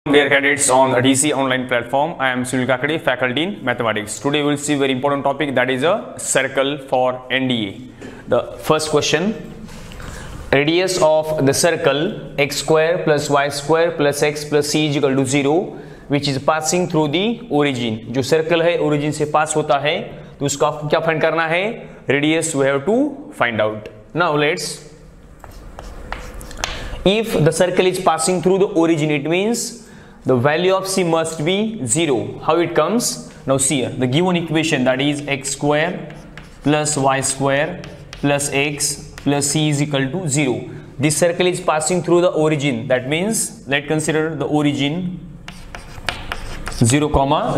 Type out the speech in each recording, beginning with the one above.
Dear candidates on DC online platform, I am Sunil Kakade, faculty in mathematics. Today we will see very important topic, that is a circle for NDA. The first question: radius of the circle x square plus y square plus x plus c is equal to 0, which is passing through the origin. जो circle है origin से pass होता है, तो उसका आपको क्या find करना है? Radius we have to find out. Now let's. If the circle is passing through the origin, it means the value of c must be 0. How it comes? Now see here, the given equation, that is x square plus y square plus x plus c is equal to 0. This circle is passing through the origin. That means let's consider the origin 0,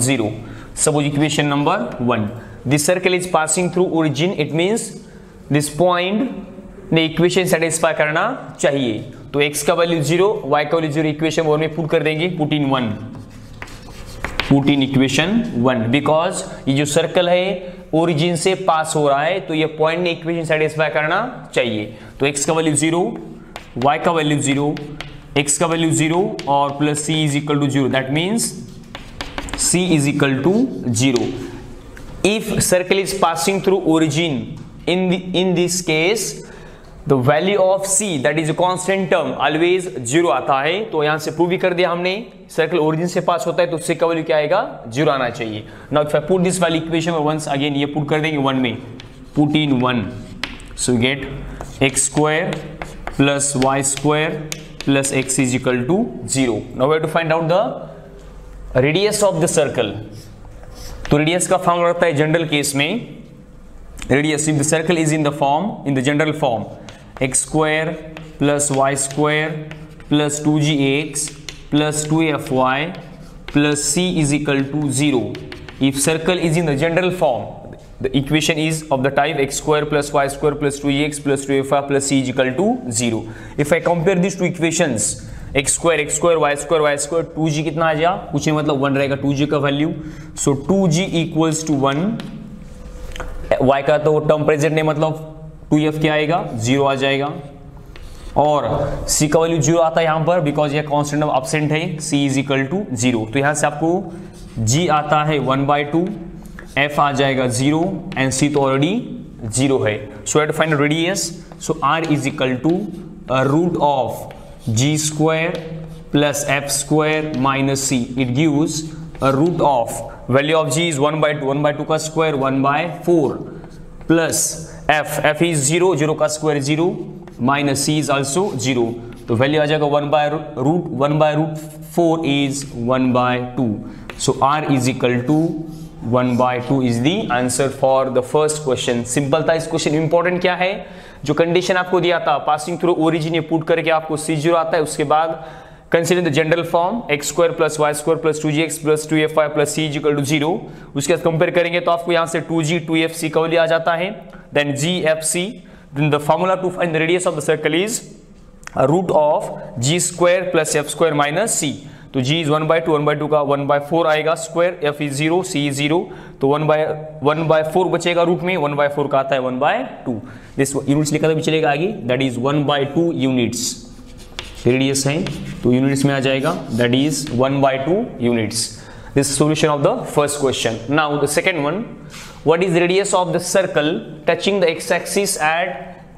0. Suppose equation number 1. This circle is passing through origin. It means this point ने equation satisfy करना चाहिए. तो x का value 0, y का value 0 equation 1 में put कर देंगे. Put in equation 1 because ये जो सर्कल है ओरिजिन से पास हो रहा है, तो ये पॉइंट ने इक्वेशन सेटिस्फाई करना चाहिए. तो x का वैल्यू 0, y का वैल्यू 0, x का वैल्यू 0 और plus c is equal to 0. That means c is equal to 0. If circle is passing through origin, in this case the value of c, that is a constant term, always 0 आता है. तो यहां से prove भी कर दिया हमने, circle origin से पास होता है तो c का वैल्यू क्या आएगा? 0 आना चाहिए. Now if I put this value equation में वंस अगेन, ये पुट कर देंगे 1 में. Put in 1, so get x square plus y square plus x is equal to 0. Now we have to find out the radius of the circle. तो radius का formula रहता है general case में, radius if the circle is in the form, in the general form, x square plus y square plus 2gx plus 2fy plus c is equal to 0. If circle is in the general form, the equation is of the type x square plus y square plus 2gx plus 2fy plus c is equal to 0. If I compare these two equations, x square y square 2g कितना आ जाएगा? कुछ नहीं, मतलब 1 रहेगा 2g का value. So 2g equals to 1. y का तो term present नहीं, मतलब 2f क्या आएगा? 0 आ जाएगा. और c का वैल्यू 0 आता है यहां पर, बिकॉज ये कांस्टेंट ऑफ एब्सेंट है. c is equal to 0. तो यहां से आपको g आता है 1/2, f आ जाएगा 0 एंड c तो ऑलरेडी 0 है. So have to find radius. So r is equal to root of g square plus f square minus c. It gives a root of value of g is 1/2, 1/2 का square 1/4 plus f is 0, 0 का square 0 minus c is also 0. तो value आ जाएगा 1/4 is 1/2. So r is equal to 1/2 is the answer for the first question. Simple था. इस question important क्या है? जो condition आपको दिया था पासिंग थ्रू ओरिजिन, ये पुट करके आपको c0 आता है. उसके बाद consider the general form x square plus y square plus 2gx plus 2fy plus c equal to 0. उसके बाद कंपेयर करेंगे तो आपको यहां से 2g 2fc का वैल्यू आ जाता है. Then gfc, then the formula to find the radius of the circle is root of g square plus f square minus c. तो g इज 1/2 का 1/4 आएगा square, f is 0, c is 0. तो 1/4 बचेगा root में, 1/4 का आता है 1/2. दिस यूनिट्स लिखा तो भी चलेगा आगे, दैट इज 1/2 यूनिट्स. रेडियस है तो यूनिट्स में आ जाएगा, that is 1/2 units. This solution of the first question. Now the second one, what is radius of the circle touching the x axis at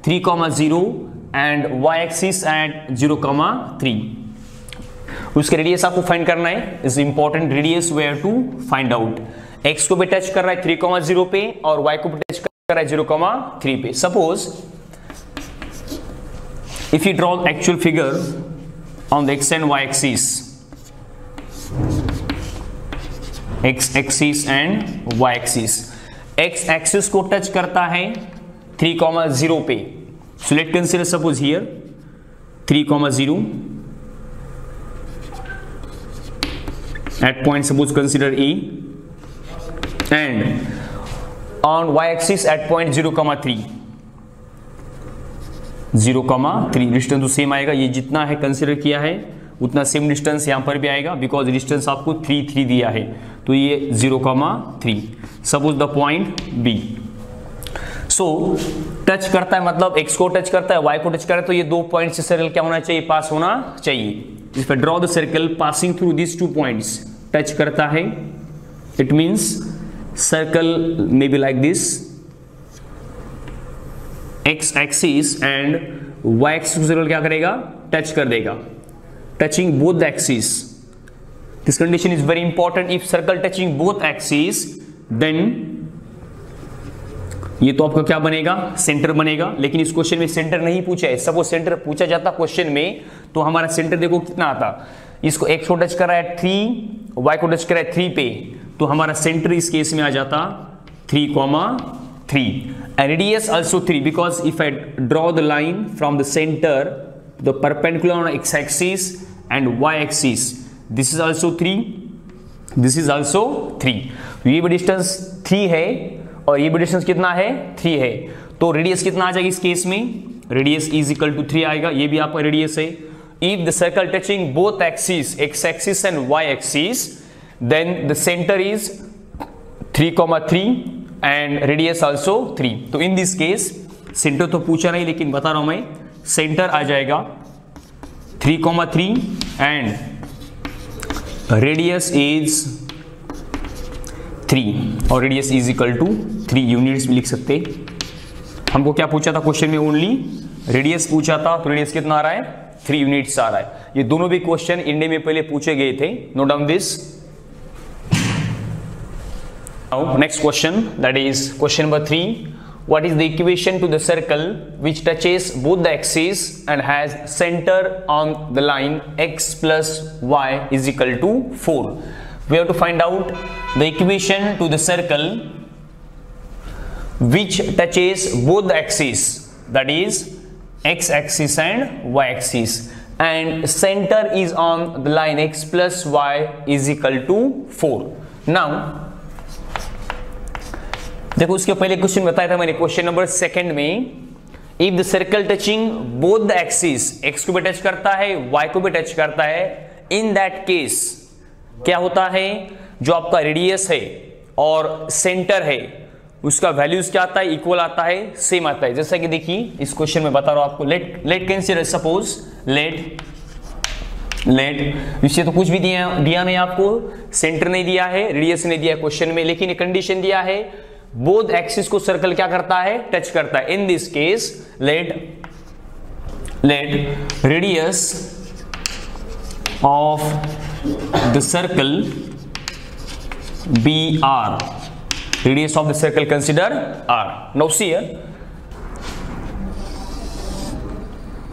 3,0 and y axis at 0,3. उसके radius आपको find करना है. Is important radius we have to find out. x को भी touch कर रहा है 3,0 पे और y को भी टच कर रहा है 0,3 पे. Suppose if you draw actual figure on the x and y axis, x axis and y axis, x axis को टच करता है 3,0 पे. so let's consider suppose here 3,0 at point, suppose consider E, and on y axis at point 0,3. 0,3 distance तो same आएगा. ये जितना है consider किया है उतना सेम डिस्टेंस यहाँ पर भी आएगा, बिकॉज डिस्टेंस आपको 3 दिया है. तो ये 0,3. Suppose the point B. So touch करता है, मतलब x को टच करता है, y को टच करता है, तो ये 2 पॉइंट से सर्कल क्या होना चाहिए? पास होना चाहिए. If I draw the circle passing through this 2 points, touch करता है, it means circle may be like this, x axis and y axis को सर्कल क्या करेगा, टच कर देगा, touching both the axis. This condition is very important. If circle touching both axis then ये तो आपका क्या बनेगा, सेंटर बनेगा. लेकिन इस क्वेश्चन में सेंटर नहीं पूछा है. सपोज सेंटर पूछा जाता क्वेश्चन में तो हमारा सेंटर देखो कितना आता. इसको x को टच कर रहा है 3, y को टच कर रहा है 3 पे, तो हमारा सेंटर इस केस में आ जाता 3,3. and radius also 3 because if I draw the line from the center, the perpendicular on x axis and y axis, this is also 3, this is also 3. ये भी डिस्टेंस 3 है और ये भी डिस्टेंस कितना है, 3 है. तो रेडियस कितना आ जाएगा इस केस में, रेडियस इज इक्वल टू 3 आएगा. ये भी आपका रेडियस है. If the circle touching both axis, x axis and y axis, then the centre is 3,3 and radius also 3. तो इन दिस केस सेंटर तो पूछा नहीं, लेकिन बता रहा हूं मैं, सेंटर आ जाएगा 3,3 एंड रेडियस इज 3 और radius is equal to 3 units भी लिख सकते. हमको क्या पूछा था क्वेश्चन में, ओनली रेडियस पूछा था, तो रेडियस कितना आ रहा है, 3 यूनिट्स आ रहा है. ये दोनों भी क्वेश्चन इंडिया में पहले पूछे गए थे. Note down this. Now next question, that is question number 3. What is the equation to the circle which touches both the axes and has center on the line x plus y is equal to 4? We have to find out the equation to the circle which touches both the axes, that is x axis and y axis, and center is on the line x plus y is equal to 4. Now देखो उसके पहले question बताया था मैंने, question number 2 में, if the circle touching both the axis, x को भी touch करता है, वाई को भी टच करता है, इन दैट केस क्या होता है, जो आपका रेडियस है और सेंटर है उसका वैल्यूज क्या आता है, इक्वल आता है, सेम आता है. जैसा कि देखिए इस क्वेश्चन में बता रहा हूं आपको. लेट कंसीडर, सपोज लेट इससे तो कुछ भी दिया नहीं आपको, सेंटर नहीं दिया है, रेडियस नहीं दिया है क्वेश्चन में, लेकिन एक कंडीशन दिया है, बोथ एक्सिस को सर्कल क्या करता है, टच करता है. In this case let radius of the circle be r, radius of the circle consider r. Now see here,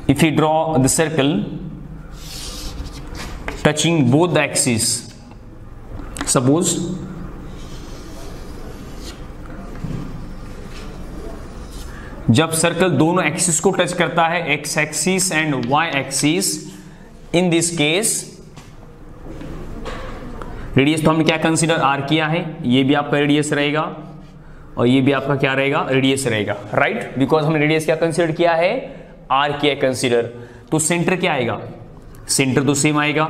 if we draw the circle touching both the axes, suppose जब circle दोनों axis को touch करता है, x axis and y axis, in this case radius तो हमने क्या consider r किया है, ये भी आपका रेडियस रहेगा और ये भी आपका क्या रहेगा, रेडियस रहेगा, राइट. बिकॉज हमने रेडियस क्या कंसीडर किया है, r किया कंसीडर. तो सेंटर क्या आएगा, सेंटर तो सेम आएगा,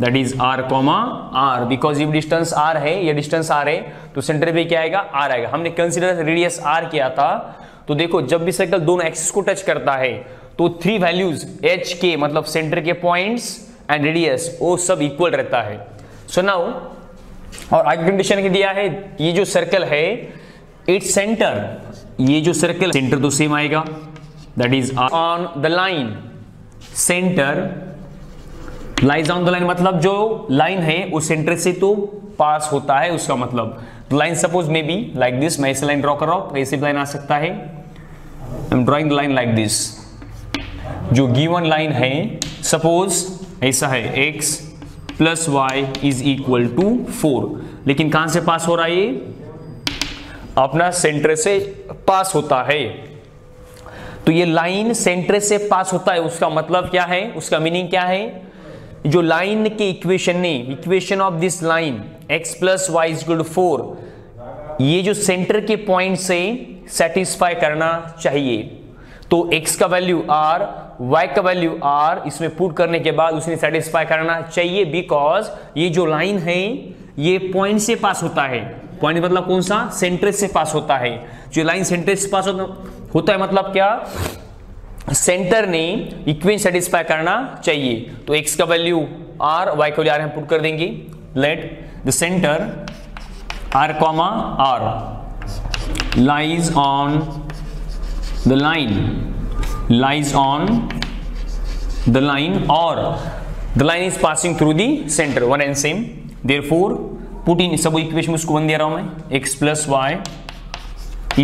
that is r, r. Because ये डिस्टेंस r है, ये डिस्टेंस r है, तो सेंटर पे क्या आएगा, r आएगा. हमने कंसीडर रेडियस r किया था. तो देखो जब भी सर्कल दोनों एक्सिस को टच करता है तो 3 वैल्यूज h के, मतलब सेंटर के पॉइंट्स एंड रेडियस, वो सब इक्वल रहता है. सो नाउ, और आगे कंडीशन के दिया है, ये जो सर्कल है इट्स सेंटर, ये जो सर्कल सेंटर तो सेम आएगा, that is on the line, centre lies on the line, मतलब जो लाइन है वो सेंटर से तो पास होता है, उसका मतलब line suppose may be like this. मैं ऐसे लाइन ड्रॉ कर रहा हूं, ऐसे लाइन आ सकता है. I am drawing the line like this. जो गिवन लाइन है सपोज ऐसा है, x plus y is equal to 4, लेकिन कहां से पास हो रहा है, ये अपना सेंटर से पास होता है. तो ये लाइन सेंटर से पास होता है, उसका मतलब क्या है, उसका मीनिंग क्या है, जो लाइन के इक्वेशन ने, equation of this line x plus y is equal to 4, ये जो सेंटर के पॉइंट से सेटिस्फाई करना चाहिए. तो x का वैल्यू r, y का वैल्यू r, इसमें पुट करने के बाद उसने सेटिस्फाई करना चाहिए, बिकॉज ये जो लाइन है ये पॉइंट से पास होता है. पॉइंट मतलब कौन सा, सेंटर से पास होता है. जो लाइन सेंटर से पास होता है मतलब क्या, सेंटर ने इक्वेशन सेटिस्फाई करना चाहिए। तो x का वैल्यू r, y का वैल्यू r हम पुट कर देंगे। Let the centre r, r lies on the line or the line is passing through the center, one and same। therefore put in सब equation उसको बन दे रहा हूं मैं, x plus y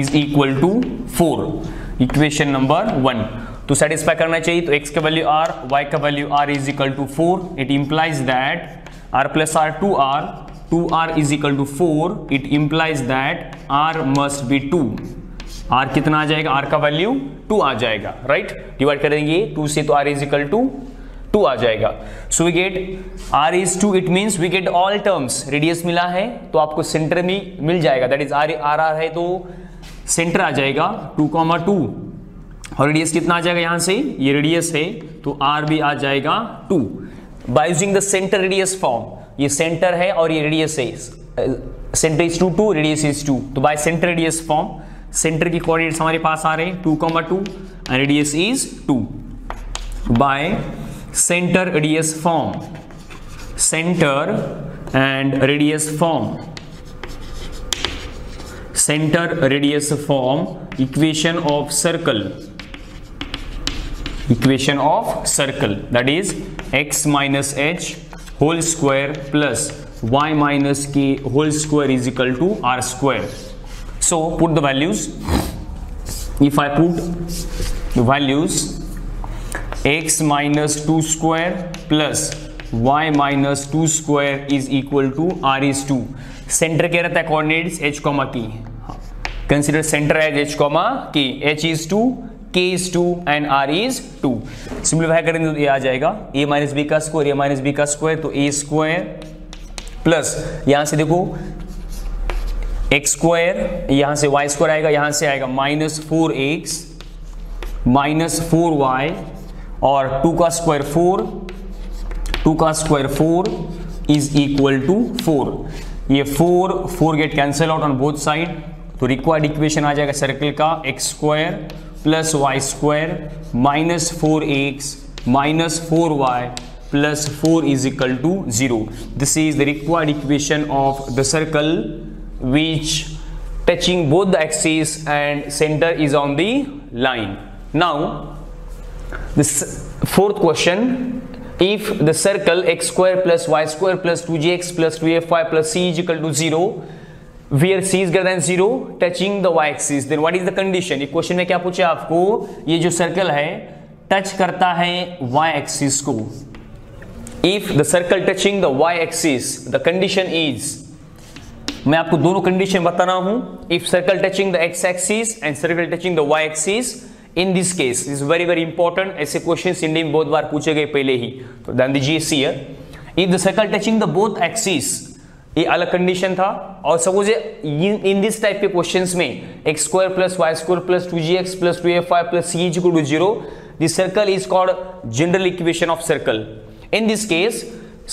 is equal to 4, equation number 1। तो satisfy करना चाहिए, तो x का वैल्यू r, y का value r is equal to 4। it implies that r plus r 2r is equal to 4। it implies that r must be 2। r कितना आ जाएगा, r का value 2 आ जाएगा, राइट। डिवाइड करेंगे 2 से तो r is equal to 2 आ जाएगा। So we get r is 2, it means we get all terms. Radius मिला है तो आपको सेंटर में मिल जाएगा, दैट इज r है तो सेंटर आ जाएगा 2,2 और रेडियस कितना आ जाएगा, यहां से ये रेडियस है तो r भी आ जाएगा 2। By using the centre radius form, ये सेंटर है और ये रेडियस है, सेंटर इज 2, रेडियस इज 2। तो bye centre radius form, centre की कोऑर्डिनेट्स हमारे पास आ रहे हैं 2,2 and radius is 2। Bye centre radius form, centre and radius form, centre radius form, equation of circle, equation of circle that is x minus h whole square plus y minus k whole square is equal to r square। so put the values, if I put the values x minus 2 square plus y minus 2 square is equal to r is 2। Centre क्या रहता है, coordinates h, k, consider center as h, k, h is 2, k is 2 and r is 2। Simplify करेंगे तो ये आ जाएगा a minus B का square, a minus B का square तो a स्क्वायर प्लस यहां से देखो x स्क्वायर, यहां से y स्क्वायर आएगा, यहां से आएगा माइनस 4x माइनस 4y और 2 का स्क्वायर 4, 2 का स्क्वायर 4 इज इक्वल टू 4। ये 4 get cancel out on both side, तो रिक्वायर्ड इक्वेशन आ जाएगा सर्कल का x square plus y square minus 4x minus 4y plus 4 is equal to 0। This is the required equation of the circle which touching both the axes and center is on the line। Now this fourth question, if the circle x square plus y square plus 2gx plus 2fy plus c is equal to 0 where c is greater than 0 touching the y axis, then what is the condition। ये question में क्या पूछा आपको, ये जो circle है touch करता है y axis को। if the circle touching the y axis, the condition is, मैं आपको दोनों कंडीशन बता रहा हूं, if circle touching the x axis and circle touching the y axis, in this case is very very important. ऐसे questions India में बहुत बार पूछे गए पहले ही, तो ध्यान दीजिए here. If the circle touching the both axis, ये अलग कंडीशन था, और सपोज इन दिस टाइप के क्वेश्चंस में x square plus y square plus 2gx plus 2fy plus c is equal to 0, this circle is called general equation of circle. In this case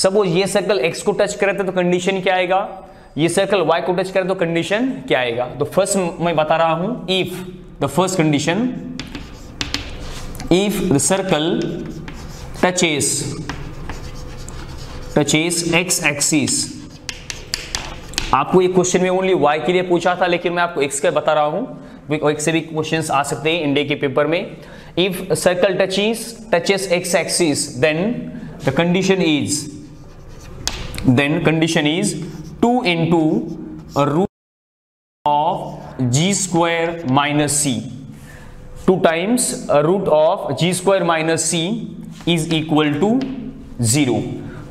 suppose ये circle x को touch करे तो condition क्या आएगा, ये circle y को touch करे तो कंडीशन क्या आएगा। तो फर्स्ट मैं बता रहा हूं, if the first condition, if the circle touches x axis, आपको ये क्वेश्चन में ओनली y के लिए पूछा था, लेकिन मैं आपको x का बता रहा हूं, x से भी क्वेश्चंस आ सकते हैं इंडिया के पेपर में। If circle touches x axis, then the condition is 2 into a root of g square minus c, 2 times a root of g square minus c is equal to 0।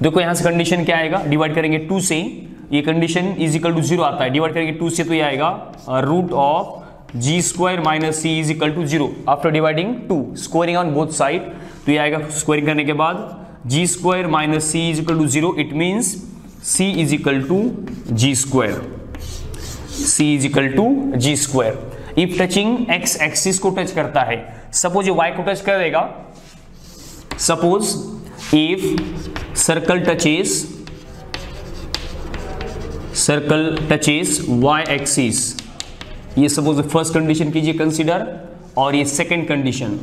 देखो यहां से condition क्या आएगा, divide करेंगे 2 से, ये condition is equal to 0 आता है, डिवाइड करेंगे 2 से तो ये आएगा root of g square minus c is equal to 0। After dividing 2, squaring on both side, तो ये आएगा स्क्वायरिंग करने के बाद g square minus c is equal to 0, it means c is equal to g square, c is equal to g square। if touching x axis को touch करता है, suppose ये y को टच कर देगा, suppose if circle touches y axis, ये suppose first condition कीजिए consider, और ये second condition,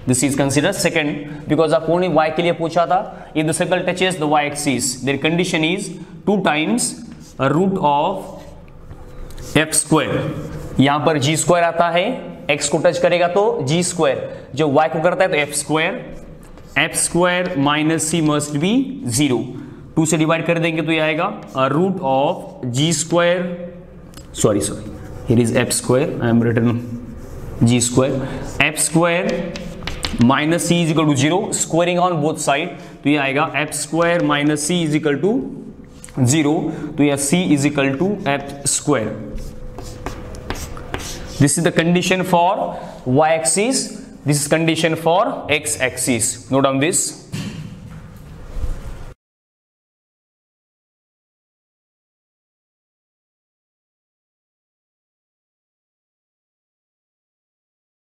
this is consider second, because आपको ने y के लिए पूछा था, if the circle touches the y axis their condition is 2 times root of f square. यहां पर g स्क्वायर आता है, x को टच करेगा तो g स्क्वायर, जो y को करता है तो f square minus c must be 0। 2 से डिवाइड कर देंगे तो ये आएगा root of g square, sorry here is f square, I am written g square, f square minus c is equal to 0, squaring on both side, तो ये आएगा f square minus c is equal to 0, तो यह c is equal to f square. This is the condition for y axis, this is condition for x axis, note down this।